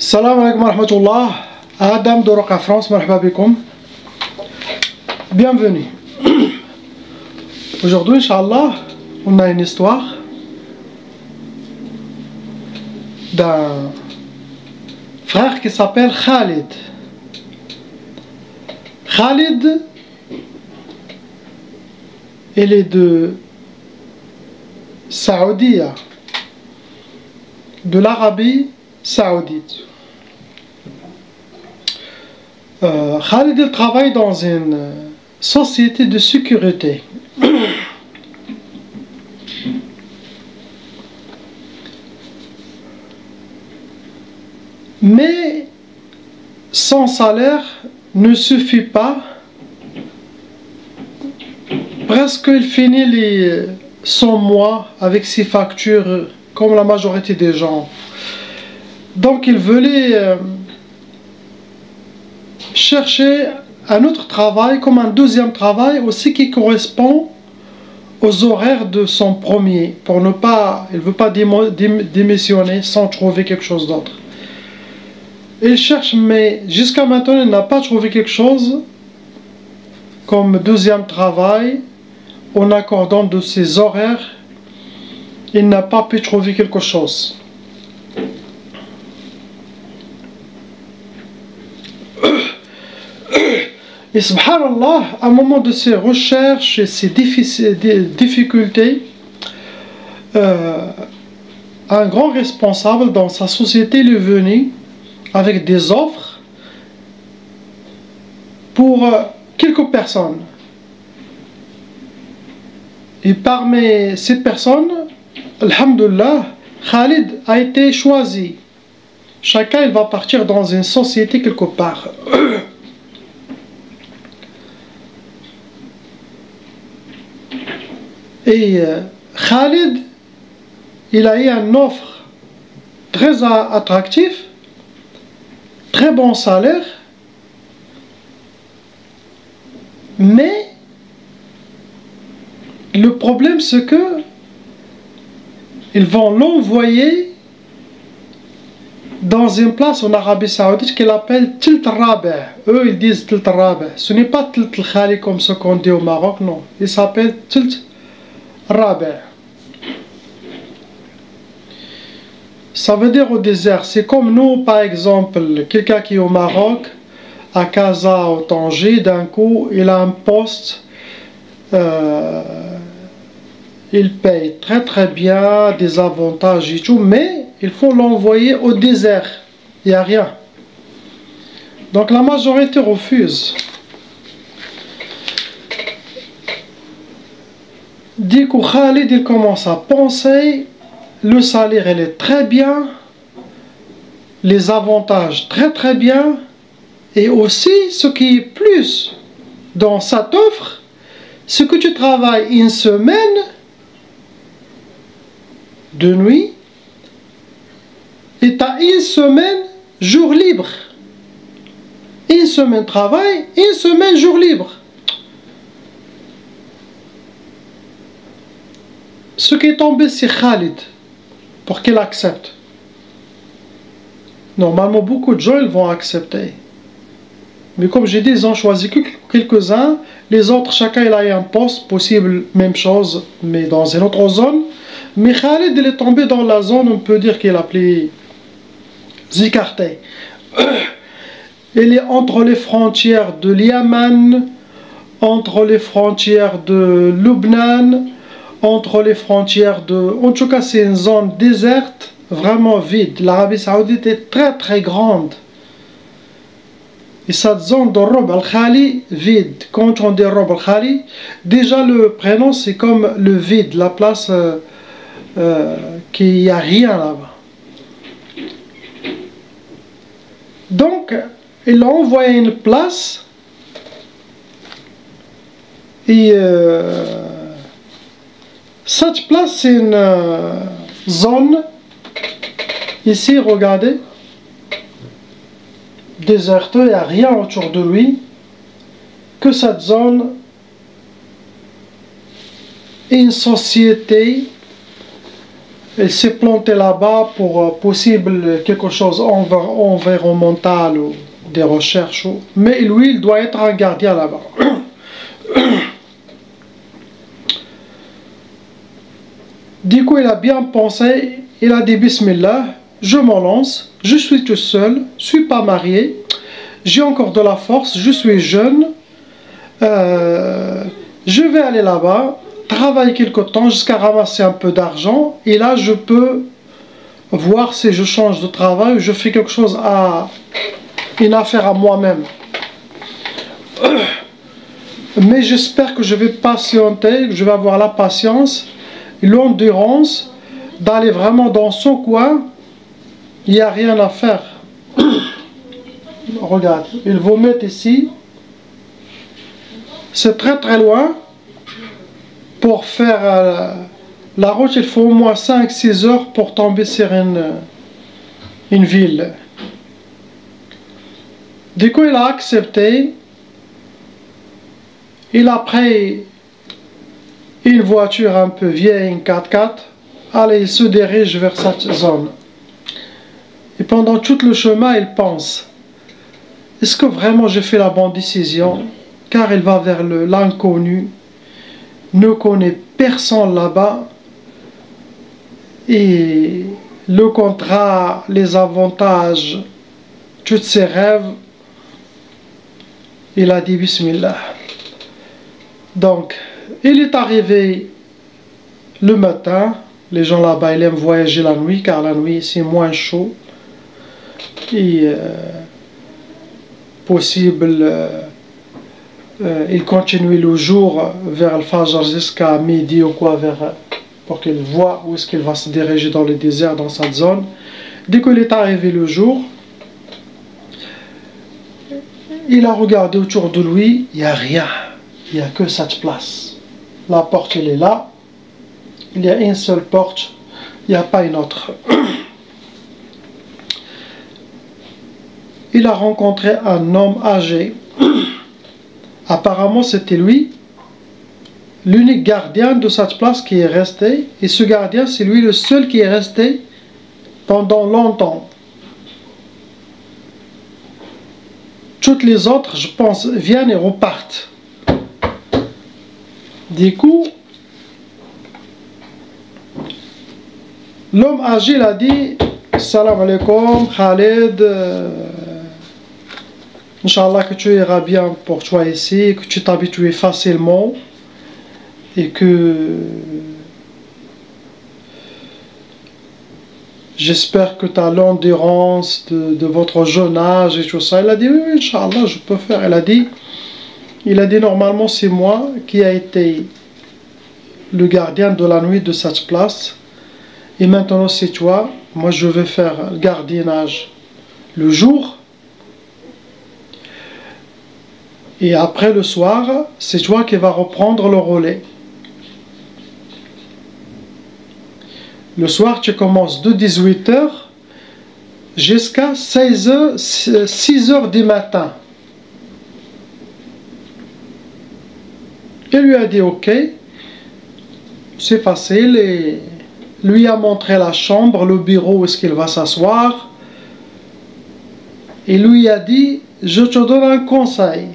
Salam alaikum wa rahmatullah. Adam de Roca France, marhaba bikoum. Bienvenue. Aujourd'hui, Inch'Allah, on a une histoire d'un frère qui s'appelle Khalid. Khalid, il est de Saoudia, de l'Arabie Saoudite. Khalid il travaille dans une société de sécurité. Mais son salaire ne suffit pas. Presque il finit son mois avec ses factures comme la majorité des gens. Donc il voulait chercher un autre travail comme un deuxième travail aussi qui correspond aux horaires de son premier, pour ne pas, il ne veut pas démissionner sans trouver quelque chose d'autre. Il cherche, mais jusqu'à maintenant il n'a pas trouvé quelque chose comme deuxième travail en accordant de ses horaires. Il n'a pas pu trouver quelque chose. Et subhanallah, à un moment de ses recherches et ses difficultés, un grand responsable dans sa société est venu avec des offres pour quelques personnes. Et parmi ces personnes, alhamdulillah, Khalid a été choisi. Chacun il va partir dans une société quelque part. Et Khalid, il a eu une offre très attractive, très bon salaire, mais le problème c'est que ils vont l'envoyer dans une place en Arabie Saoudite qu'elle appelle Tilt Rabeh. Eux ils disent Tilt Rabeh. Ce n'est pas Tilt Khali comme ce qu'on dit au Maroc, non. Il s'appelle Tilt Rabeh. Ça veut dire au désert. C'est comme nous, par exemple, quelqu'un qui est au Maroc, à Casa, au Tanger, d'un coup, il a un poste, il paye très très bien, des avantages et tout, mais il faut l'envoyer au désert. Il n'y a rien. Donc la majorité refuse. Du coup, Khalid il commence à penser, le salaire il est très bien, les avantages très très bien, et aussi ce qui est plus dans cette offre, c'est que tu travailles une semaine de nuit et tu as une semaine jour libre. Une semaine travail, une semaine jour libre. Ce qui est tombé sur Khalid pour qu'il accepte. Normalement, beaucoup de gens ils vont accepter. Mais comme j'ai dit, ils ont choisi que quelques-uns. Les autres, chacun il a eu un poste, possible, même chose, mais dans une autre zone. Mais Khalid il est tombé dans la zone, on peut dire qu'il a appelé Zikarté. Il est entre les frontières de l'Yaman, entre les frontières de Lubnan, entre les frontières de... En tout cas, c'est une zone déserte, vraiment vide. L'Arabie Saoudite est très très grande. Et cette zone de Rob al-Khali, vide. Quand on dit Rob al-Khali, déjà le prénom c'est comme le vide, la place qu'il n'y a rien là-bas. Donc, il a envoyé une place et cette place c'est une zone, ici regardez, déserte, il n'y a rien autour de lui, que cette zone est une société il s'est planté là-bas pour possible quelque chose environnemental ou des recherches. Mais lui, il doit être un gardien là-bas. Du coup, il a bien pensé, il a dit Bismillah, je m'en lance, je suis tout seul, je ne suis pas marié, j'ai encore de la force, je suis jeune, je vais aller là-bas, travailler quelque temps jusqu'à ramasser un peu d'argent, et là je peux voir si je change de travail ou je fais quelque chose une affaire à moi-même. Mais j'espère que je vais patienter, que je vais avoir la patience, l'endurance d'aller vraiment dans son coin. Il n'y a rien à faire. Regarde, il vous met ici. C'est très très loin. Pour faire la route, il faut au moins 5-6 heures pour tomber sur une ville. Du coup, il a accepté. Il a pris une voiture un peu vieille, une 4x4. Allez, il se dirige vers cette zone. Et pendant tout le chemin, il pense, est-ce que vraiment j'ai fait la bonne décision? Car il va vers l'inconnu, ne connaît personne là-bas. Et le contrat, les avantages, tous ses rêves, il a dit Bismillah. Donc, il est arrivé le matin. Les gens là-bas, ils aiment voyager la nuit, car la nuit, c'est moins chaud. Et possible, il continue le jour vers le Fajr jusqu'à midi ou quoi, pour qu'il voit où est-ce qu'il va se diriger dans le désert, dans cette zone. Dès qu'il est arrivé le jour, il a regardé autour de lui, il n'y a rien. Il n'y a que cette place. La porte, elle est là. Il y a une seule porte. Il n'y a pas une autre. Il a rencontré un homme âgé. Apparemment, c'était lui, l'unique gardien de cette place qui est resté. Et ce gardien, c'est lui le seul qui est resté pendant longtemps. Toutes les autres, je pense, viennent et repartent. Du coup, l'homme âgé, il a dit Salam alaikum, Khaled. Inch'Allah que tu iras bien pour toi ici, que tu t'habitues facilement et que j'espère que tu as l'endurance de votre jeune âge et tout ça. Il a dit oui, Inch'Allah, je peux faire. Il a dit normalement c'est moi qui a été le gardien de la nuit de cette place. Et maintenant c'est toi. Moi je vais faire le gardiennage le jour. Et après le soir, c'est toi qui vas reprendre le relais. Le soir, tu commences de 18 h jusqu'à 6 h du matin. Il lui a dit ok, c'est facile, et lui a montré la chambre, le bureau où est-ce qu'il va s'asseoir. Et lui a dit, je te donne un conseil.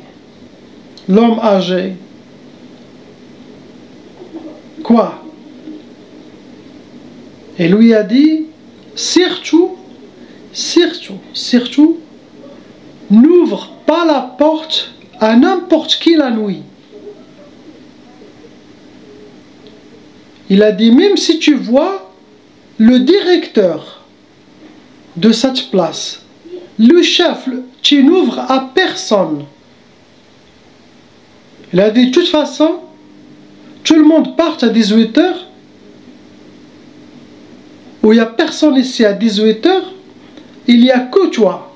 L'homme âgé. Quoi? Et lui a dit, surtout, n'ouvre pas la porte à n'importe qui la nuit. Il a dit, même si tu vois le directeur de cette place, le chef, tu n'ouvres à personne. Il a dit, de toute façon, tout le monde part à 18 h, où il n'y a personne ici à 18 h, il n'y a que toi.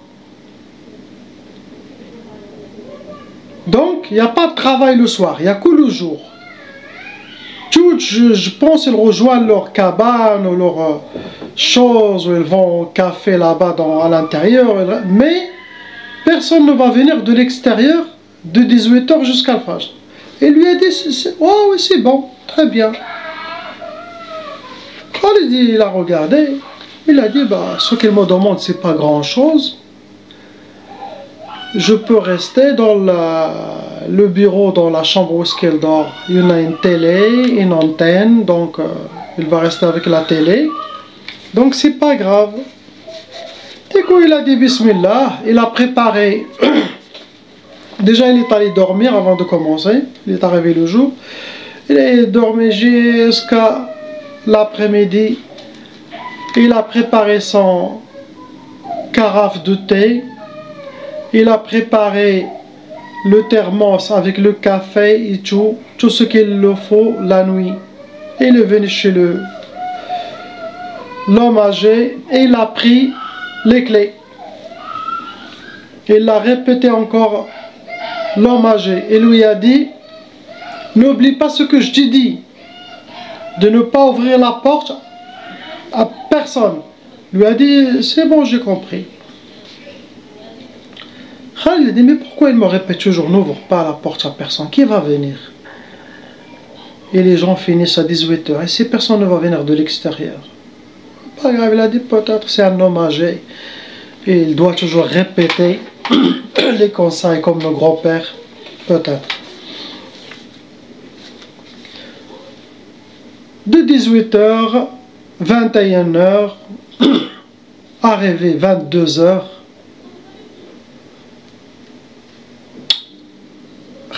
Donc, il n'y a pas de travail le soir, il n'y a que le jour. Je pense qu'ils rejoignent leur cabane ou leur chose, où ils vont au café là-bas à l'intérieur, mais personne ne va venir de l'extérieur de 18 h jusqu'à le Fajr. Et lui a dit, oh oui, c'est bon, très bien. Khalid, il a regardé, il a dit, bah, ce qu'il me demande, c'est pas grand-chose. Je peux rester dans le bureau, dans la chambre où elle dort. Il y en a une télé, une antenne, donc il va rester avec la télé. Donc c'est pas grave. Du coup, il a dit Bismillah, il a préparé. Déjà, il est allé dormir avant de commencer. Il est arrivé le jour. Il est dormi jusqu'à l'après-midi. Il a préparé son carafe de thé. Il a préparé le thermos avec le café et tout ce qu'il le faut la nuit. Il est venu chez l'homme âgé et il a pris les clés. Il l'a répété encore, l'homme âgé, et lui a dit, n'oublie pas ce que je t'ai dit, de ne pas ouvrir la porte à personne. Il lui a dit, c'est bon, j'ai compris. Khalid a dit, mais pourquoi il me répète toujours, n'ouvre pas la porte à personne, qui va venir? Et les gens finissent à 18 h, et si personne ne va venir de l'extérieur, pas grave, il a dit, peut-être c'est un homme âgé, et il doit toujours répéter les conseils comme nos grands-pères, peut-être. De 18 h, 21 h, arrivé 22 h,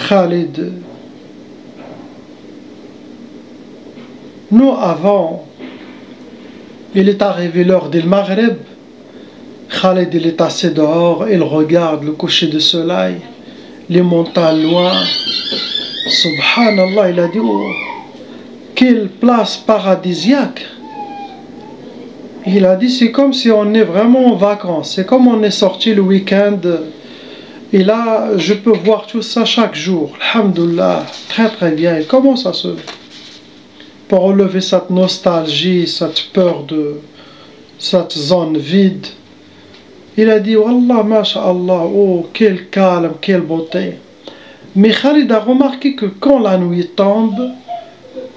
Khalid, nous avant, il est arrivé l'heure du Maghreb. Khalid, il est assis dehors, il regarde le coucher de soleil, les montagnes loin. Subhanallah, il a dit, oh, quelle place paradisiaque. Il a dit, c'est comme si on est vraiment en vacances, c'est comme on est sorti le week-end. Et là, je peux voir tout ça chaque jour. Alhamdulillah, très très bien. Il commence à se... pour relever cette nostalgie, cette peur de cette zone vide. Il a dit, Wallah, masha'Allah, oh, quel calme, quelle beauté. Mais Khalid a remarqué que quand la nuit tombe,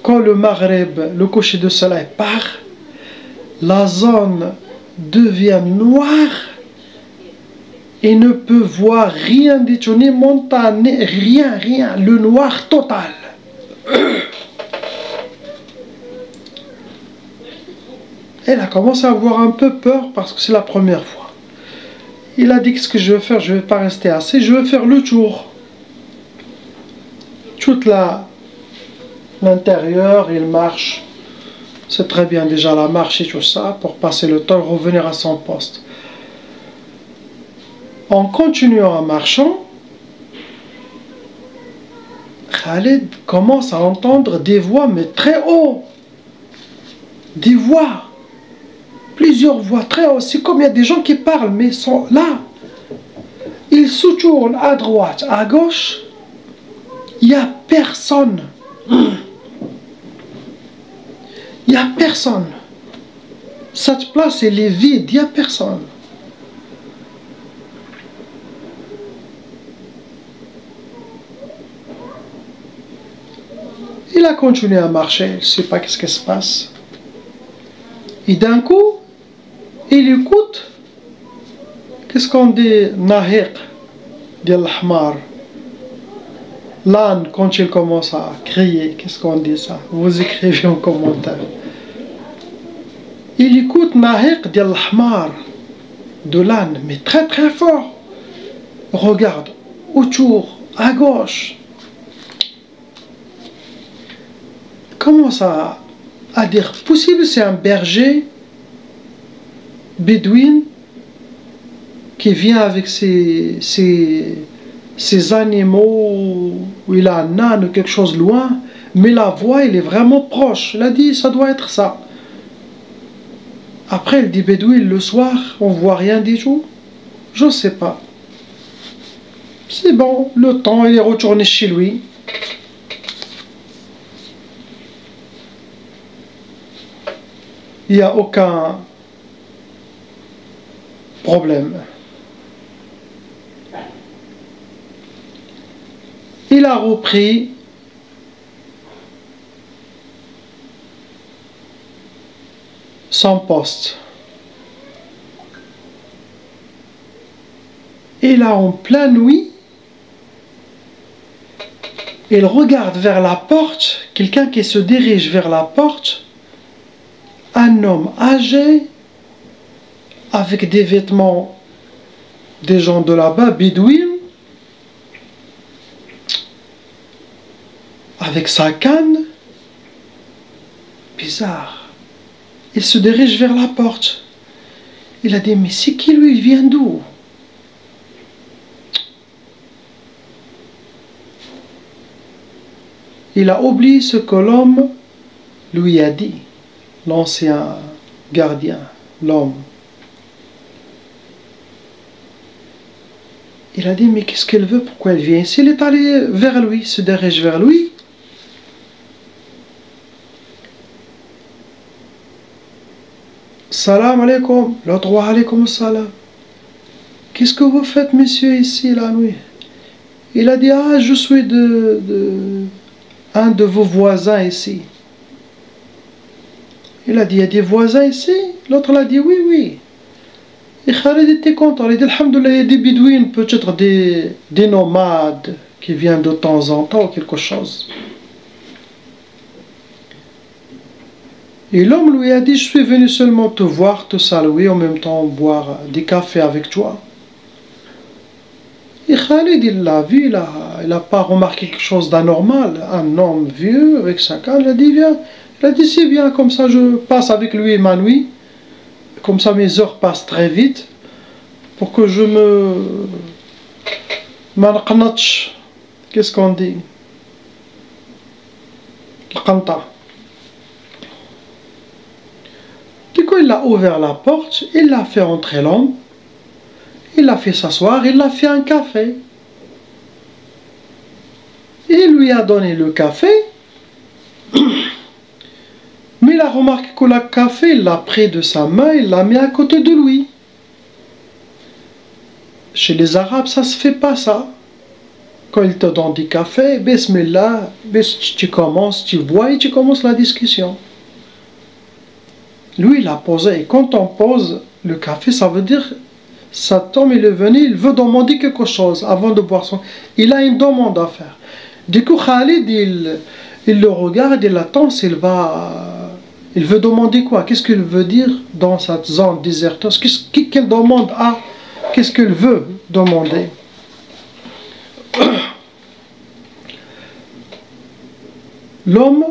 quand le Maghreb, le coucher de soleil part, la zone devient noire et ne peut voir rien du tout, ni montagne, ni rien, le noir total. Elle a commencé à avoir un peu peur parce que c'est la première fois. Il a dit, qu'est-ce que je vais faire? Je ne vais pas rester assis, je vais faire le tour. Toute l'intérieur, il marche. C'est très bien déjà la marche et tout ça, pour passer le temps et revenir à son poste. En continuant en marchant, Khalid commence à entendre des voix, mais très haut. Des voix. Plusieurs voix très haut. C'est comme il y a des gens qui parlent, mais ils sont là. Ils se tournent à droite, à gauche. Il n'y a personne. Il n'y a personne. Cette place, elle est vide. Il n'y a personne. Il a continué à marcher. Il ne sait pas qu'est-ce qui se passe. Et d'un coup, il écoute, qu'est-ce qu'on dit, nahiq, diyal l'ahmar. L'âne, quand il commence à crier, qu'est-ce qu'on dit ça? Vous écrivez en commentaire. Il écoute nahiq diyal l'ahmar, de l'âne, mais très très fort. Regarde, autour, à gauche. Commence à dire, possible c'est un berger bédouin qui vient avec ses animaux, où il a un âne ou quelque chose loin, mais la voix elle est vraiment proche. Il a dit, ça doit être ça. Après il dit, bédouin, le soir, on voit rien du tout. Je ne sais pas. C'est bon, le temps, il est retourné chez lui. Il n'y a aucun problème. Il a repris . son poste. Et là, en pleine nuit, il regarde vers la porte, quelqu'un qui se dirige vers la porte, un homme âgé, avec des vêtements des gens de là-bas, bédouins, avec sa canne, bizarre. Il se dirige vers la porte. Il a dit, mais c'est qui lui, il vient d'où? Il a oublié ce que l'homme lui a dit, l'ancien gardien, l'homme. Il a dit, mais qu'est-ce qu'elle veut? Pourquoi elle vient ici? Il est allé vers lui, se dirige vers lui. Salam alaikum. L'autre, wa alaikum salam. Qu'est-ce que vous faites, monsieur, ici, la nuit? Il a dit, ah, je suis un de vos voisins ici. Il a dit, il y a des voisins ici? L'autre l'a dit, oui, oui. Et Khalid était content. Il a dit, alhamdoulilah, il y a des bédouins, peut-être des nomades qui viennent de temps en temps, quelque chose. Et l'homme lui a dit, je suis venu seulement te voir, te saluer, en même temps boire des cafés avec toi. Et Khalid, il l'a vu, il n'a pas remarqué quelque chose d'anormal. Un homme vieux avec sa canne, il a dit, viens. Il a dit, c'est bien, comme ça je passe avec lui ma nuit. Comme ça mes heures passent très vite. Pour que je m'anqnatch. Qu'est-ce qu'on dit? L'qanta. Du coup, il a ouvert la porte, il l'a fait entrer l'homme. Il l'a fait s'asseoir, il l'a fait un café. Il lui a donné le café. Mais il a remarqué que le café, il l'a pris de sa main, il l'a mis à côté de lui. Chez les Arabes, ça se fait pas ça. Quand ils te donnent du café, bismillah, tu commences, tu bois et tu commences la discussion. Lui, il a posé. Et quand on pose le café, ça veut dire, cet homme, il est venu, il veut demander quelque chose avant de boire son... Il a une demande à faire. Du coup, Khalid, il le regarde, il attend s'il va... Il veut demander quoi? Qu'est-ce qu'il veut dire dans cette zone déserteuse? Quelle demande a? Qu'est-ce qu'il veut demander? L'homme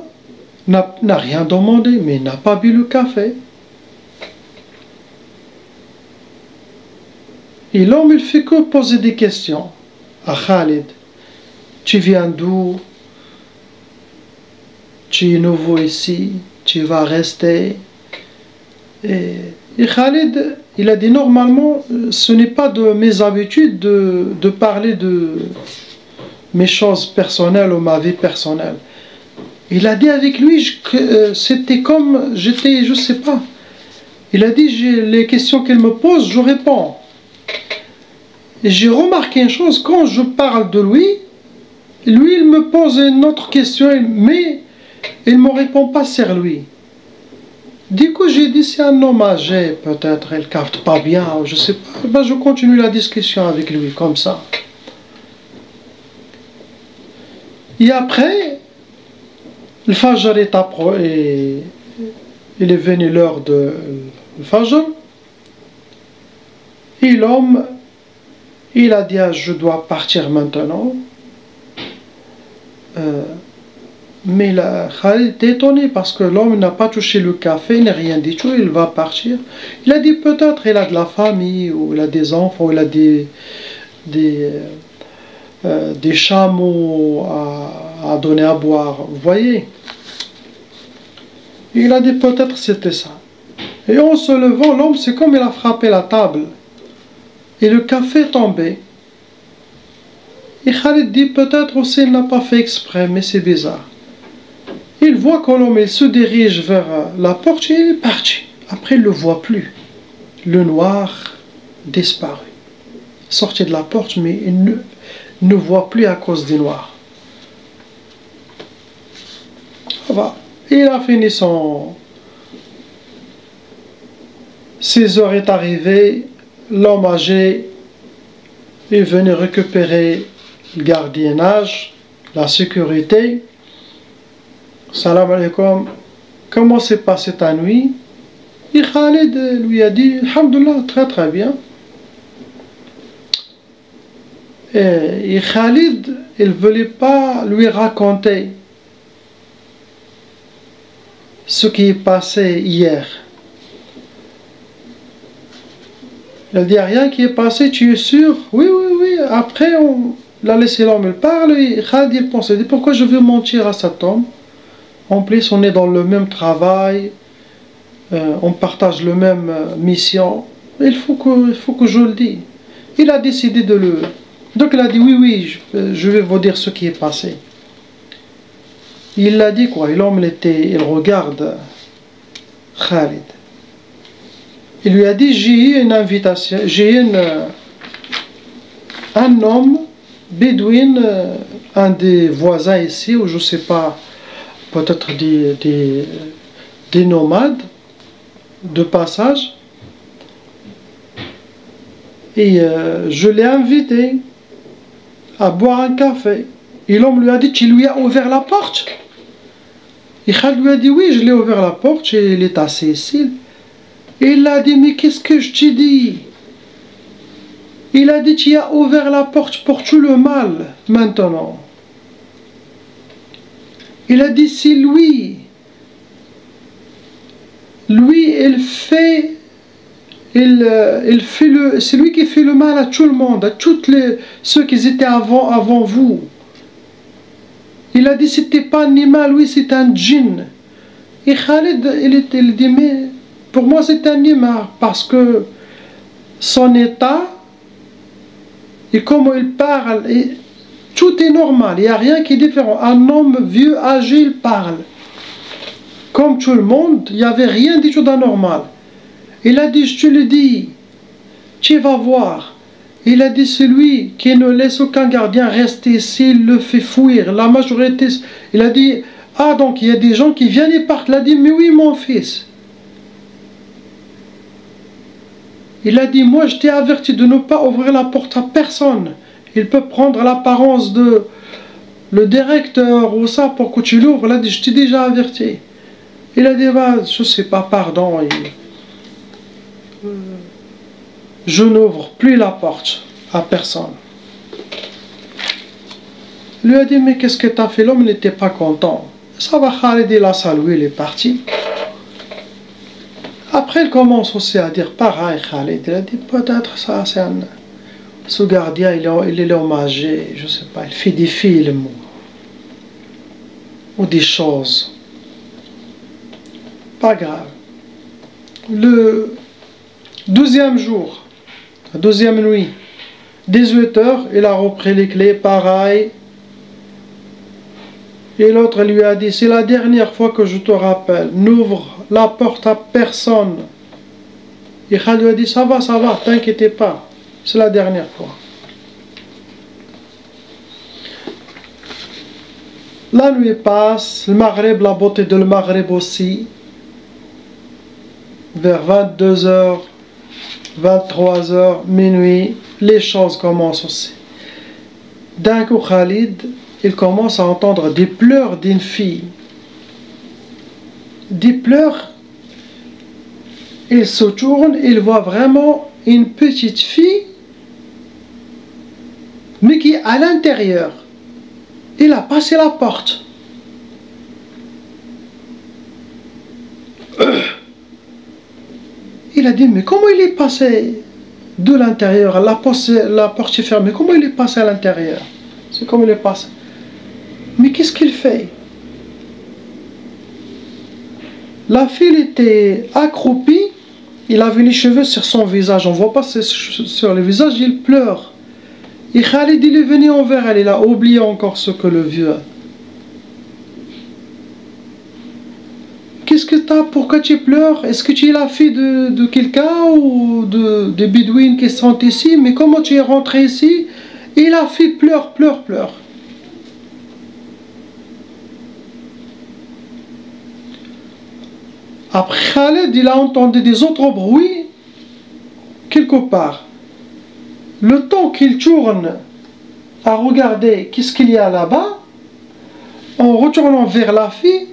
n'a rien demandé, mais il n'a pas bu le café. Et l'homme, il fait que poser des questions à Khalid. Tu viens d'où? Tu es nouveau ici? Tu vas rester? Et Khalid, il a dit normalement, ce n'est pas de mes habitudes de parler de mes choses personnelles ou ma vie personnelle. Il a dit avec lui que c'était comme j'étais, je sais pas. Il a dit, les questions qu'il me pose, je réponds. Et j'ai remarqué une chose, quand je parle de lui, il me pose une autre question, mais il ne me répond pas sur lui. Du coup, j'ai dit, c'est un homme âgé, peut-être, il ne capte pas bien, je sais pas. Ben, je continue la discussion avec lui, comme ça. Et après, le Fajr il est venu l'heure de le Fajr. Et l'homme, il a dit, ah, je dois partir maintenant. Mais Khalid était étonné parce que l'homme n'a pas touché le café, n'a rien dit tout, il va partir. Il a dit peut-être il a de la famille, ou il a des enfants, ou il a des chameaux à donner à boire, vous voyez. Il a dit peut-être c'était ça. Et en se levant, l'homme, c'est comme il a frappé la table. Et le café est tombé. Et Khalid dit peut-être aussi il n'a pas fait exprès, mais c'est bizarre. Il voit que l'homme se dirige vers la porte et il est parti. Après il ne le voit plus. Le noir disparu. Sorti de la porte, mais il ne voit plus à cause du noir. Il a fini son 6 heures est arrivé, l'homme âgé est venu récupérer le gardiennage, la sécurité. Salam alaikum, comment s'est passée ta nuit? Et Khalid lui a dit, Alhamdulillah, très très bien. Et Khalid, il ne voulait pas lui raconter ce qui est passé hier. Il dit, rien qui est passé, tu es sûr? Oui, oui, oui. Après, on l'a laissé l'homme, il parle, et Khalid, il pense, il dit, pourquoi je vais mentir à cet homme? En plus, on est dans le même travail, on partage le même mission. Il faut que je le dise. Il a décidé de le... Donc il a dit, oui, oui, je vais vous dire ce qui est passé. Il l'a dit quoi? L'homme, il regarde Khalid. Il lui a dit, j'ai une invitation, un homme bédouin, un des voisins ici, ou je ne sais pas, peut-être des nomades de passage. Et je l'ai invité à boire un café. Et l'homme lui a dit, tu lui as ouvert la porte? Et Khalid lui a dit, oui, je l'ai ouvert la porte, et il est assis ici. Et il a dit, mais qu'est-ce que je t'ai dit? Il a dit, tu as ouvert la porte pour tout le mal, maintenant. Il a dit, si lui, il fait... c'est lui qui fait le mal à tout le monde, à ceux qui étaient avant vous. Il a dit, c'était pas un animal, oui, c'est un djinn. Et Khalid, il dit, mais pour moi c'est un animal, parce que son état, et comment il parle, et tout est normal, il n'y a rien qui est différent. Un homme vieux, âgé, il parle. Comme tout le monde, il n'y avait rien du tout d'anormal. Il a dit, je te le dis, tu vas voir. Il a dit, celui qui ne laisse aucun gardien rester ici, il le fait fuir. La majorité, il a dit, ah donc il y a des gens qui viennent et partent. Il a dit, mais oui mon fils. Il a dit, moi je t'ai averti de ne pas ouvrir la porte à personne. Il peut prendre l'apparence de le directeur ou ça pour que tu l'ouvres. Il a dit, je t'ai déjà averti. Il a dit, bah, je sais pas, pardon. Je n'ouvre plus la porte à personne. Il lui a dit, mais qu'est-ce que tu as fait? L'homme n'était pas content. Ça va, Khalid, il a salué, il est parti. Après, il commence aussi à dire pareil, Khalid. Il a dit, peut-être ça, c'est un... Ce gardien, il est homme âgé, je sais pas, il fait des films ou des choses. Pas grave. Le 12e jour, la 12e nuit, 18 h, il a repris les clés, pareil. Et l'autre lui a dit, c'est la dernière fois que je te rappelle, n'ouvre la porte à personne. Et Khalid lui a dit, ça va, t'inquiète pas, c'est la dernière fois. La nuit passe, le Maghreb, la beauté de le Maghreb aussi. Vers 22 h, 23 h, minuit, les choses commencent aussi. D'un coup, Khalid, il commence à entendre des pleurs d'une fille. Des pleurs. Il se tourne, il voit vraiment une petite fille, mais qui est à l'intérieur. Il a passé la porte. Il a dit, mais comment il est passé de l'intérieur? La porte est fermée. Comment il est passé à l'intérieur? C'est comme il est passé. Mais qu'est-ce qu'il fait? La fille était accroupie. Il avait les cheveux sur son visage. On ne voit pas sur le visage, il pleure. Et Khalid, il est venu envers elle. Il a oublié encore ce que le vieux a. Qu'est-ce que tu as? Pourquoi tu pleures? Est-ce que tu es la fille de quelqu'un ou des bédouines qui sont ici? Mais comment tu es rentré ici? Et la fille pleure. Après Khalid, il a entendu des autres bruits quelque part. Le temps qu'il tourne à regarder qu'est-ce qu'il y a là-bas, en retournant vers la fille,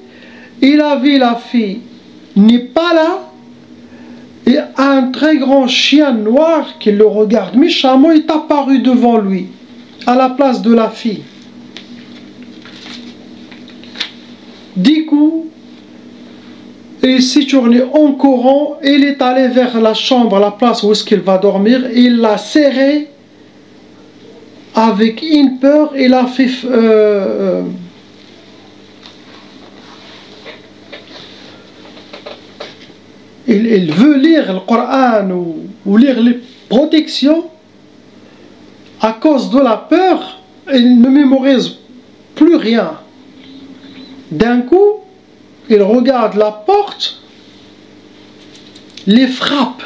il a vu la fille n'est pas là, et un très grand chien noir qui le regarde méchamment est apparu devant lui, à la place de la fille. Du coup, il s'est tourné en courant, il est allé vers la chambre, la place où est-ce qu'il va dormir, il l'a serré avec une peur, il a fait il veut lire le Coran ou lire les protections. À cause de la peur, il ne mémorise plus rien. D'un coup, il regarde la porte, les frappes,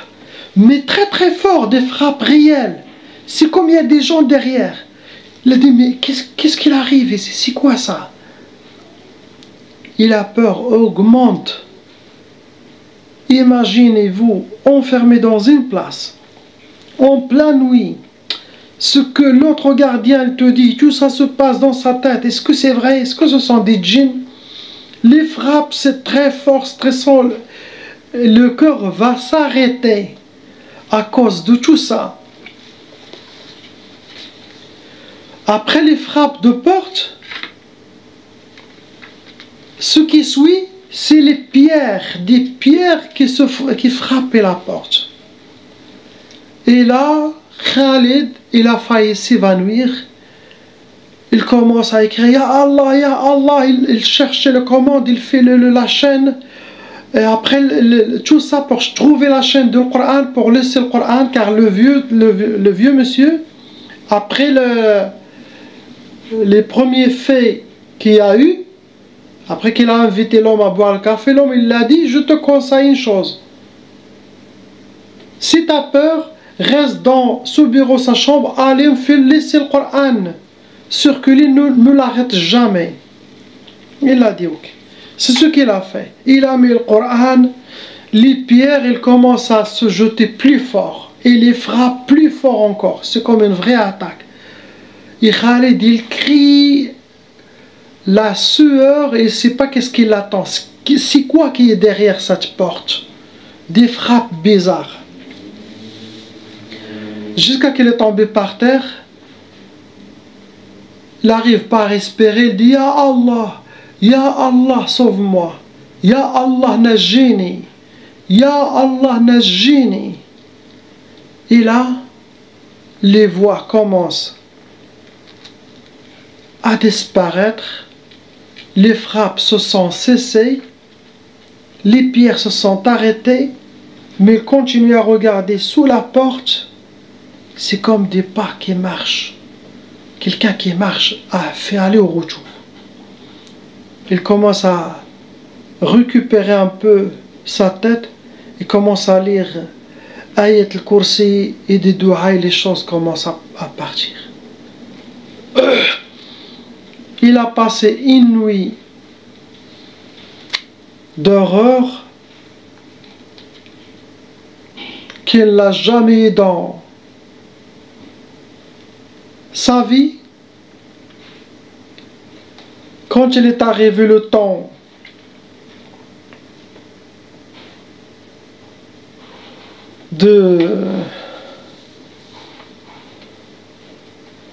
mais très très fort, des frappes réelles. C'est comme il y a des gens derrière. Il a dit, mais qu'est-ce qu'il arrive ici? C'est quoi ça? Il a peur, augmente. Imaginez-vous, enfermé dans une place, en pleine nuit. Ce que l'autre gardien te dit, tout ça se passe dans sa tête. Est-ce que c'est vrai? Est-ce que ce sont des djinns? Les frappes, c'est très fort, stressant. Le cœur va s'arrêter à cause de tout ça. Après les frappes de porte, ce qui suit, c'est les pierres, des pierres qui frappaient la porte. Et là, Khalid, il a failli s'évanouir. Il commence à écrire Ya Allah, Ya Allah. Il cherche le commande, il fait la chaîne. Et après, tout ça pour trouver la chaîne du Coran, pour laisser le Coran, car le vieux monsieur, après les premiers faits qu'il y a eu, après qu'il a invité l'homme à boire le café, l'homme il l'a dit, je te conseille une chose. Si tu as peur, reste dans ce bureau, sa chambre, allez me faire laisser le Coran circuler, ne me l'arrête jamais. Il a dit ok. C'est ce qu'il a fait. Il a mis le Coran, les pierres, il commence à se jeter plus fort. Et les frappe plus fort encore. C'est comme une vraie attaque. Et Khalid, il crie la sueur et il ne sait pas qu'est-ce qui l'attend. C'est quoi qui est derrière cette porte? Des frappes bizarres. Jusqu'à qu'il est tombé par terre, il n'arrive pas à respirer, il dit Ya Allah, sauve-moi. Ya Allah, najjini. Ya Allah, najjini. Et là, les voix commencent à disparaître, les frappes se sont cessées, les pierres se sont arrêtées, mais il continue à regarder sous la porte. C'est comme des pas qui marchent. Quelqu'un qui marche a fait aller au retour. Il commence à récupérer un peu sa tête. Il commence à lire Ayat al-Kursi et des doigts et les choses commencent à partir. Il a passé une nuit d'horreur qu'il n'a jamais eu dans sa vie. Quand il est arrivé le temps de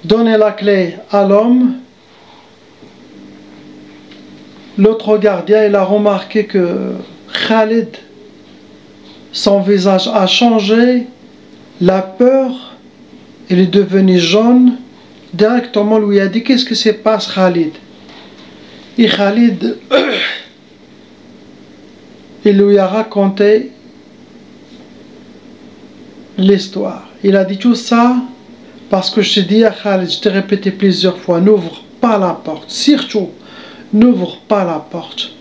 donner la clé à l'homme, l'autre gardien, il a remarqué que Khalid, son visage a changé, la peur, il est devenu jaune. Directement lui a dit qu'est-ce que se passe Khalid? Et Khalid, il lui a raconté l'histoire. Il a dit tout ça parce que je t'ai dit à Khalid, je t'ai répété plusieurs fois, n'ouvre pas la porte, surtout n'ouvre pas la porte.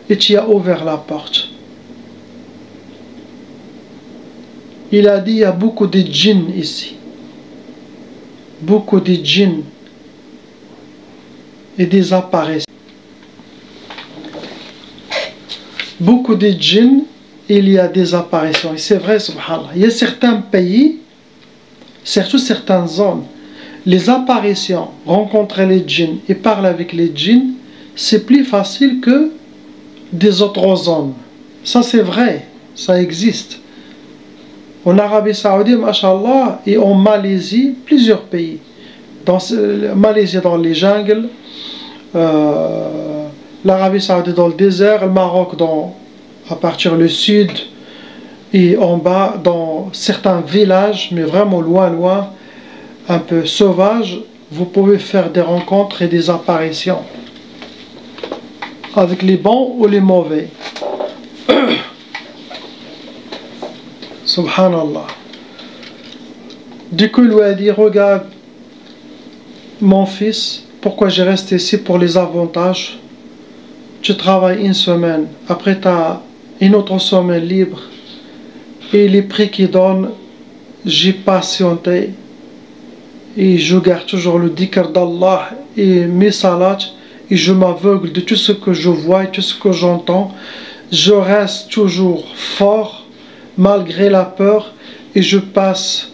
Et tu as ouvert la porte. Il a dit il y a beaucoup de djinns ici. Beaucoup de djinns et des apparitions. Beaucoup de djinns il y a des apparitions. Et c'est vrai, subhanallah. Il y a certains pays, surtout certaines zones, les apparitions, rencontrer les djinns et parler avec les djinns, c'est plus facile que des autres zones. Ça c'est vrai, ça existe. En Arabie Saoudite, machallah, et en Malaisie, plusieurs pays. Dans Malaisie dans les jungles, l'Arabie Saoudite dans le désert, le Maroc à partir du sud et en bas dans certains villages, mais vraiment loin, loin, un peu sauvages, vous pouvez faire des rencontres et des apparitions avec les bons ou les mauvais. Subhanallah. Du coup, il lui a dit, regarde, mon fils, pourquoi j'ai resté ici pour les avantages? Tu travailles une semaine, après tu as une autre semaine libre, et les prix qu'ils donnent, j'ai patienté, et je garde toujours le dhikr d'Allah et mes salats, et je m'aveugle de tout ce que je vois et tout ce que j'entends. Je reste toujours fort, malgré la peur, et je passe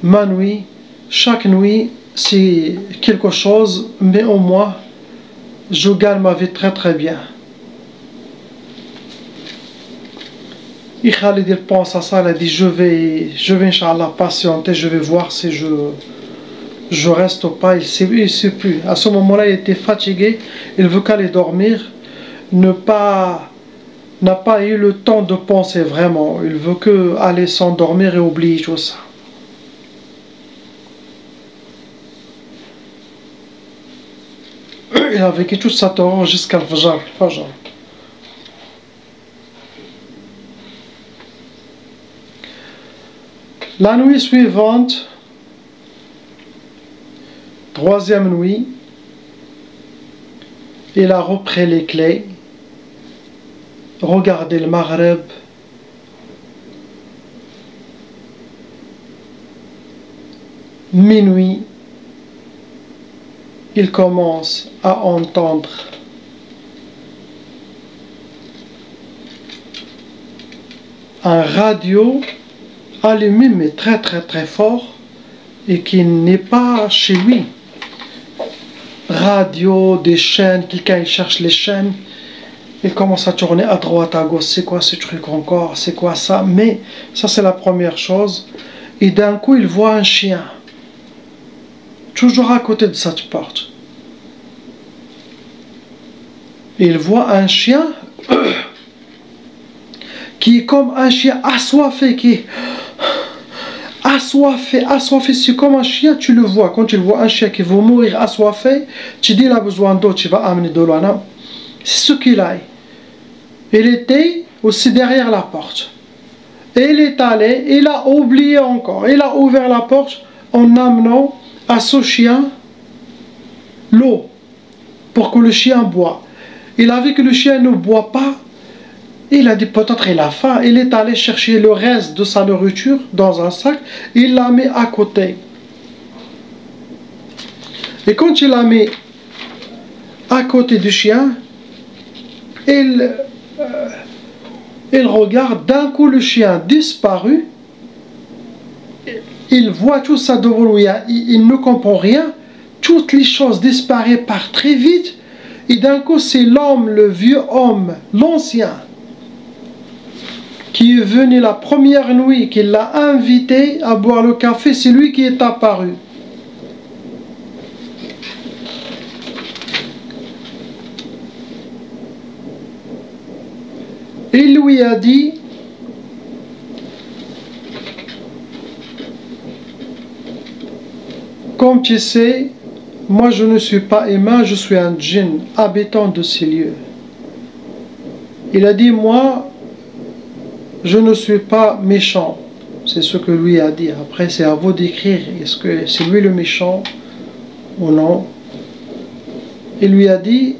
ma nuit, chaque nuit, c'est quelque chose, mais au moins, je gagne ma vie très très bien. Et Khalid il pense à ça, il a dit je vais Inch'Allah patienter, je vais voir si je reste ou pas, il sait plus. À ce moment-là, il était fatigué, il veut qu'aller dormir, n'a pas eu le temps de penser vraiment, il veut que aller s'endormir et oublier tout ça. Il a vécu toute sa terreur jusqu'à Fajr. La nuit suivante, troisième nuit, il a repris les clés, regardé le Maghreb, minuit, il commence à entendre un radio allumé mais très très très fort et qui n'est pas chez lui. Radio, des chaînes, quelqu'un il cherche les chaînes, il commence à tourner à droite, à gauche, c'est quoi ce truc encore, c'est quoi ça, mais ça c'est la première chose. Et d'un coup il voit un chien, toujours à côté de cette porte. Il voit un chien qui est comme un chien assoiffé, qui est assoiffé, c'est comme un chien, tu le vois, quand tu vois un chien qui veut mourir assoiffé, tu dis il a besoin d'eau, tu vas amener de l'eau, non? C'est ce qu'il a. Il était aussi derrière la porte. Et il est allé, il a oublié encore, il a ouvert la porte en amenant à ce chien l'eau pour que le chien boive. Il a vu que le chien ne boit pas. Il a dit peut-être il a faim. Il est allé chercher le reste de sa nourriture dans un sac. Il l'a mis à côté. Et quand il l'a mis à côté du chien, il regarde. D'un coup le chien disparu. Il voit tout ça devant lui. Il ne comprend rien. Toutes les choses disparaissent par très vite. Et d'un coup, c'est l'homme, le vieux homme, l'ancien, qui est venu la première nuit, qui l'a invité à boire le café, c'est lui qui est apparu. Il lui a dit, comme tu sais, moi je ne suis pas humain, je suis un djinn, habitant de ces lieux. Il a dit, moi, je ne suis pas méchant. C'est ce que lui a dit. Après, c'est à vous d'écrire, est-ce que c'est lui le méchant ou non? Il lui a dit,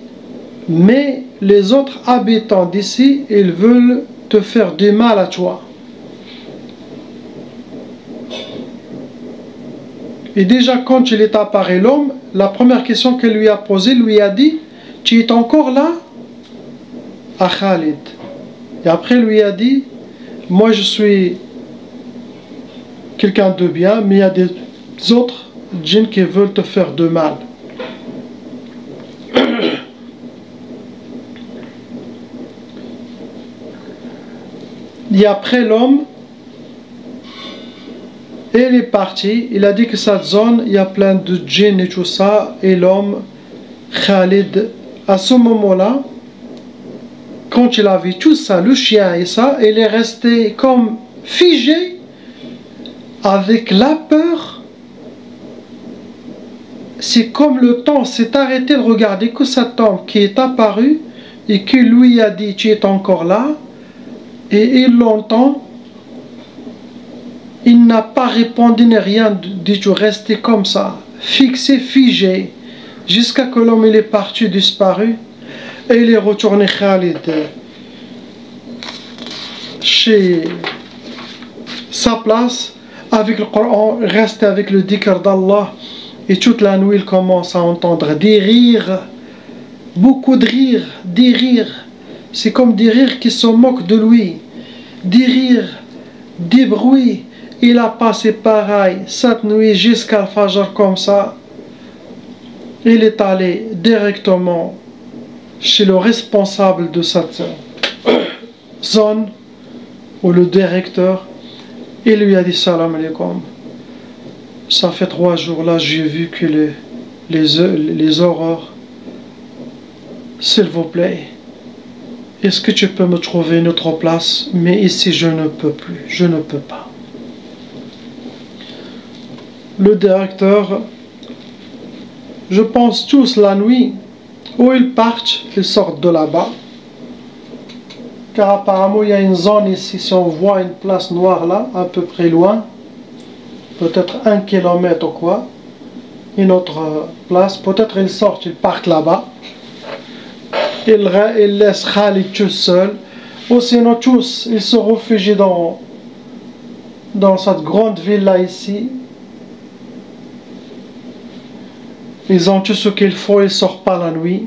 mais les autres habitants d'ici, ils veulent te faire du mal à toi. Et déjà, quand il est apparu l'homme, la première question qu'elle lui a posée, lui a dit, tu es encore là? À Khalid. Et après lui a dit, moi je suis quelqu'un de bien, mais il y a des autres djinns qui veulent te faire de mal. Et après l'homme, il est parti, il a dit que cette zone, il y a plein de djinns et tout ça, et l'homme, Khalid, à ce moment-là, quand il a vu tout ça, le chien et ça, il est resté comme figé, avec la peur. C'est comme le temps s'est arrêté de regarder que cet homme qui est apparu, et qui lui a dit, tu es encore là, et il l'entend. Il n'a pas répondu ni rien du tout, resté comme ça, fixé, figé, jusqu'à que l'homme il est parti, disparu, et il est retourné Khalid chez sa place, avec le Coran, reste avec le dhikr d'Allah, et toute la nuit il commence à entendre des rires, beaucoup de rires, des rires, c'est comme des rires qui se moquent de lui, des rires, des bruits. Il a passé pareil cette nuit jusqu'à le Fajr comme ça. Il est allé directement chez le responsable de cette zone, ou le directeur. Il lui a dit salam alaikum. Ça fait 3 jours là, j'ai vu que les horreurs. S'il vous plaît, est-ce que tu peux me trouver une autre place? Mais ici je ne peux plus, je ne peux pas. Le directeur, je pense tous la nuit, où ils partent, ils sortent de là-bas. Car apparemment il y a une zone ici, si on voit une place noire là, à peu près loin, peut-être 1 kilomètre ou quoi, une autre place, peut-être ils sortent, ils partent là-bas. Ils laissent Khalid tout seul, ou sinon tous, ils se réfugient dans cette grande ville là ici. Ils ont tout ce qu'il faut, ils ne sortent pas la nuit,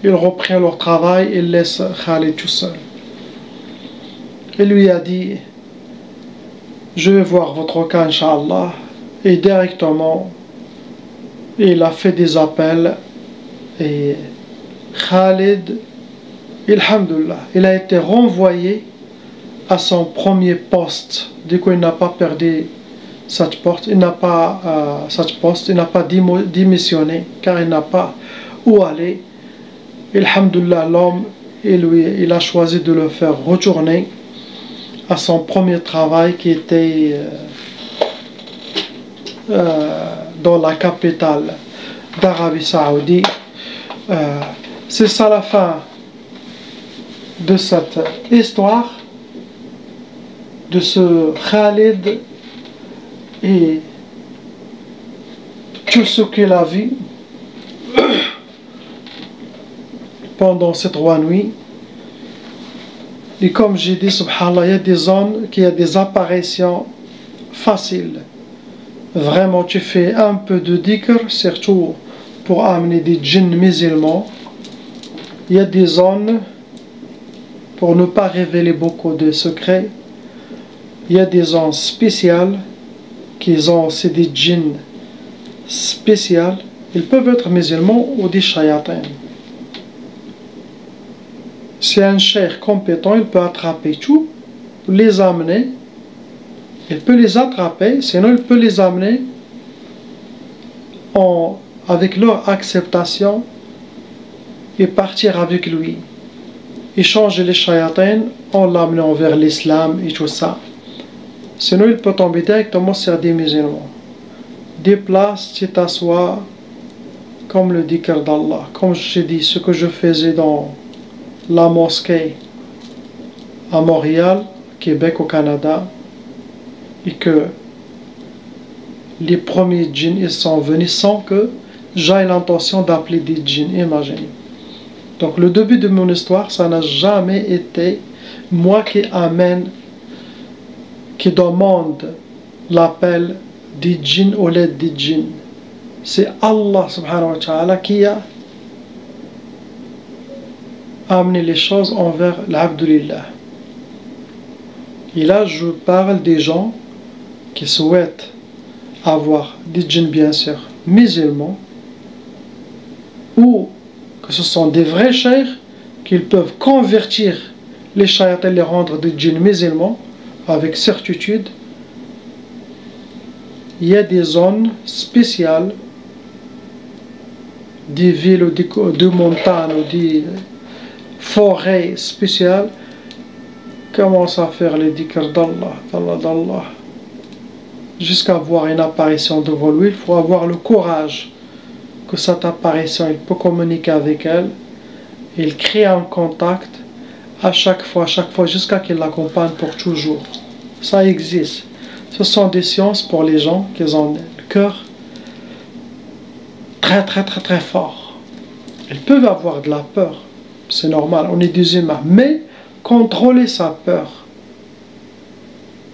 ils reprennent leur travail, ils laissent Khalid tout seul. Il lui a dit, je vais voir votre cas, Inch'Allah, et directement, il a fait des appels, et Khalid, alhamdulillah, il a été renvoyé à son premier poste. Du coup, il n'a pas perdu cette porte, il n'a pas cette poste, il n'a pas démissionné, car il n'a pas où aller. Alhamdulillah, l'homme, il a choisi de le faire retourner à son premier travail qui était dans la capitale d'Arabie Saoudite. C'est ça la fin de cette histoire de ce Khalid et tout ce qu'il a vu pendant ces 3 nuits. Et comme j'ai dit, subhanallah, il y a des zones qui a des apparitions faciles. Vraiment, tu fais un peu de dhikr, surtout pour amener des djinns musulmans. Il y a des zones, pour ne pas révéler beaucoup de secrets, il y a des zones spéciales qui ont aussi des djinns spéciaux. Ils peuvent être musulmans ou des shayatins. Si un cheikh compétent, il peut attraper tout, les amener, il peut les attraper, sinon il peut les amener avec leur acceptation et partir avec lui. Et changer les shayatins en l'amenant vers l'islam et tout ça. Sinon il peut tomber directement sur des musulmans. Des places, tu t'assois, comme le dhikr d'Allah. Comme j'ai dit, ce que je faisais dans la mosquée à Montréal, Québec, au Canada, et que les premiers djinns ils sont venus sans que j'aie l'intention d'appeler des djinns, imaginez. Donc le début de mon histoire, ça n'a jamais été moi qui amène, qui demande l'appel des djinns ou l'aide des djinns. C'est Allah subhanahu wa ta'ala qui a amené les choses envers l'abdulillah. Et là, je parle des gens qui souhaitent avoir des djinns, bien sûr, musulmans, ou que ce sont des vrais cheikhs qu'ils peuvent convertir les shayatins et les rendre des djinns musulmans avec certitude. Il y a des zones spéciales, des villes ou des montagnes ou des forêts spéciales. Commence à faire les dhikr d'Allah, d'Allah, jusqu'à voir une apparition devant lui. Il faut avoir le courage que cette apparition, il peut communiquer avec elle. Il crée un contact à chaque fois, jusqu'à qu'il l'accompagne pour toujours. Ça existe. Ce sont des sciences pour les gens qui ont le cœur très fort. Ils peuvent avoir de la peur. C'est normal, on est des humains. Mais contrôler sa peur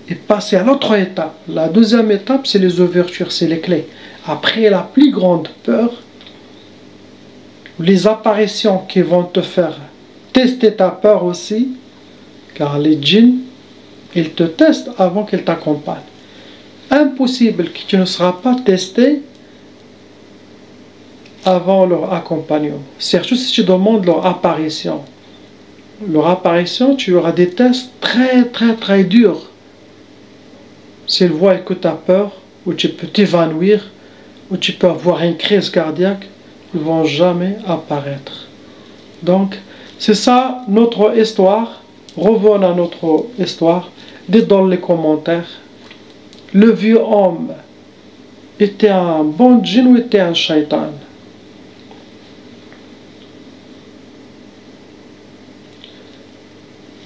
et passer à l'autre étape. La deuxième étape, c'est les ouvertures, c'est les clés. Après, la plus grande peur, les apparitions qui vont te faire tester ta peur aussi, car les djinns, ils te testent avant qu'ils t'accompagnent. Impossible que tu ne seras pas testé avant leur accompagnement. Surtout si tu demandes leur apparition. Leur apparition, tu auras des tests très durs. S'ils voient que tu as peur, ou tu peux t'évanouir, ou tu peux avoir une crise cardiaque, ils ne vont jamais apparaître. Donc, c'est ça notre histoire. Revenons à notre histoire. Dites dans les commentaires, le vieux homme était un bon djinn ou était un shaitan?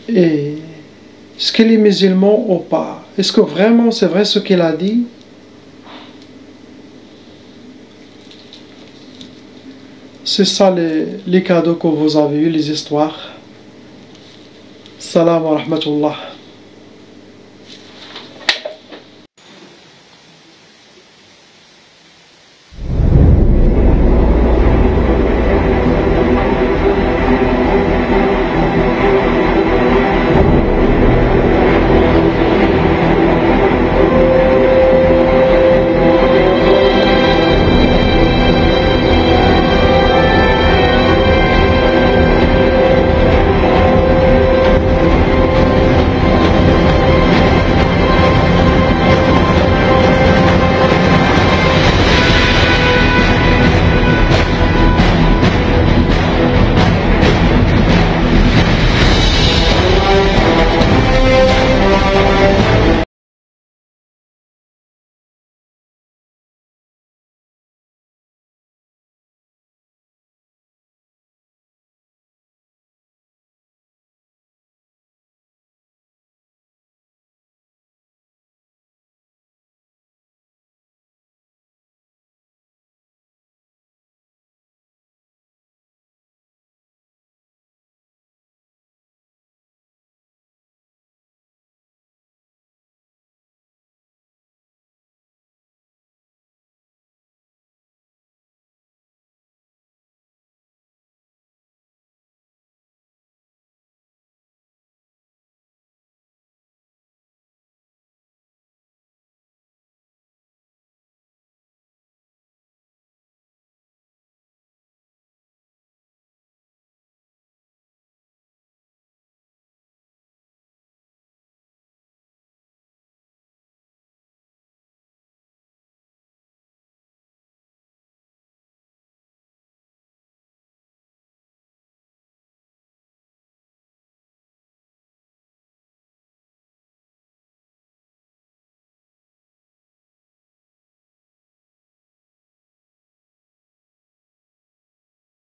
Et est-ce qu'il est musulman ou pas? Est-ce que vraiment c'est vrai ce qu'il a dit? C'est ça les cadeaux que vous avez eu, les histoires. Salam wa rahmatullah.